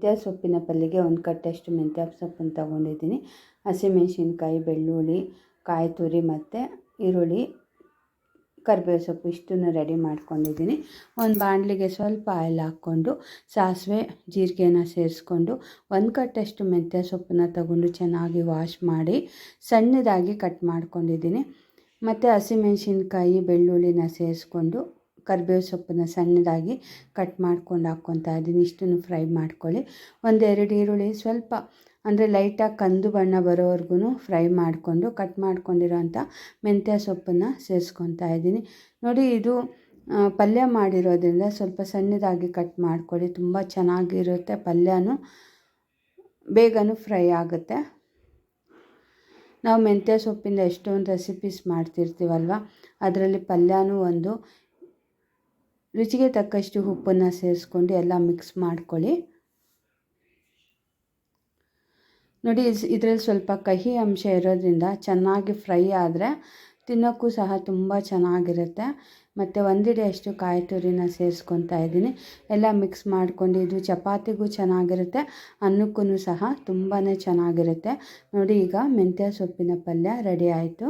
ಮೆಂತ್ಯ ಸೊಪ್ಪಿನ ಪಲ್ಯಗೆ 1 ಕಟ್ಟಷ್ಟು ಮೆಂತ್ಯ ಸೊಪ್ಪನ್ನು ತೊಗೊಂಡಿದ್ದೀನಿ. ಹಸಿಮೆಣಸಿನ್ಕಾಯಿ, ಬೆಳ್ಳುಳ್ಳಿ, ಕಾಯಿ ತುರಿ ಮತ್ತು ಈರುಳ್ಳಿ, ಕರಿಬೇವು ಸೊಪ್ಪು ಇಷ್ಟನ್ನು ರೆಡಿ ಮಾಡ್ಕೊಂಡಿದ್ದೀನಿ. ಒಂದು ಬಾಣಲಿಗೆ ಸ್ವಲ್ಪ ಆಯಿಲ್ ಹಾಕ್ಕೊಂಡು ಸಾಸಿವೆ ಜೀರಿಗೆನ ಸೇರಿಸ್ಕೊಂಡು 1 ಕಟ್ಟಷ್ಟು ಮೆಂತ್ಯ ಸೊಪ್ಪನ್ನು ತಗೊಂಡು ಚೆನ್ನಾಗಿ ವಾಶ್ ಮಾಡಿ ಸಣ್ಣದಾಗಿ ಕಟ್ ಮಾಡ್ಕೊಂಡಿದ್ದೀನಿ. ಮತ್ತು ಹಸಿಮೆಣಸಿನ್ಕಾಯಿ, ಬೆಳ್ಳುಳ್ಳಿನ ಸೇರಿಸ್ಕೊಂಡು ಕರಿಬೇವು ಸೊಪ್ಪನ್ನು ಸಣ್ಣದಾಗಿ ಕಟ್ ಮಾಡ್ಕೊಂಡು ಹಾಕ್ಕೊತಾ ಇದ್ದೀನಿ. ಇಷ್ಟನ್ನು ಫ್ರೈ ಮಾಡ್ಕೊಳ್ಳಿ. 1-2 ಈರುಳ್ಳಿ ಸ್ವಲ್ಪ ಅಂದರೆ ಲೈಟಾಗಿ ಕಂದು ಬಣ್ಣ ಬರೋವರೆಗೂ ಫ್ರೈ ಮಾಡಿಕೊಂಡು ಕಟ್ ಮಾಡ್ಕೊಂಡಿರೋಂಥ ಮೆಂತ್ಯ ಸೊಪ್ಪನ್ನು ಸೇರಿಸ್ಕೊತಾ ಇದ್ದೀನಿ. ನೋಡಿ, ಇದು ಪಲ್ಯ ಮಾಡಿರೋದ್ರಿಂದ ಸ್ವಲ್ಪ ಸಣ್ಣದಾಗಿ ಕಟ್ ಮಾಡ್ಕೊಳ್ಳಿ. ತುಂಬ ಚೆನ್ನಾಗಿರುತ್ತೆ ಪಲ್ಯನೂ, ಬೇಗನೂ ಫ್ರೈ ಆಗುತ್ತೆ. ನಾವು ಮೆಂತ್ಯ ಸೊಪ್ಪಿಂದ ಎಷ್ಟೊಂದು ರೆಸಿಪೀಸ್ ಮಾಡ್ತಿರ್ತೀವಲ್ವ, ಅದರಲ್ಲಿ ಪಲ್ಯನೂ ಒಂದು. ರುಚಿಗೆ ತಕ್ಕಷ್ಟು ಉಪ್ಪನ್ನು ಸೇರಿಸ್ಕೊಂಡು ಎಲ್ಲ ಮಿಕ್ಸ್ ಮಾಡ್ಕೊಳ್ಳಿ. ನೋಡಿ, ಇದರಲ್ಲಿ ಸ್ವಲ್ಪ ಕಹಿ ಅಂಶ ಇರೋದ್ರಿಂದ ಚೆನ್ನಾಗಿ ಫ್ರೈ ಆದರೆ ತಿನ್ನೋಕ್ಕೂ ಸಹ ತುಂಬ ಚೆನ್ನಾಗಿರುತ್ತೆ. ಮತ್ತು 1 ಹಿಡಿಯಷ್ಟು ಕಾಯಿ ತುರಿನ ಸೇರಿಸ್ಕೊತಾ ಇದ್ದೀನಿ. ಎಲ್ಲ ಮಿಕ್ಸ್ ಮಾಡ್ಕೊಂಡು ಇದು ಚಪಾತಿಗೂ ಚೆನ್ನಾಗಿರುತ್ತೆ, ಅನ್ನಕ್ಕೂ ಸಹ ತುಂಬಾ ಚೆನ್ನಾಗಿರುತ್ತೆ. ನೋಡಿ, ಈಗ ಮೆಂತ್ಯ ಸೊಪ್ಪಿನ ಪಲ್ಯ ರೆಡಿ ಆಯಿತು.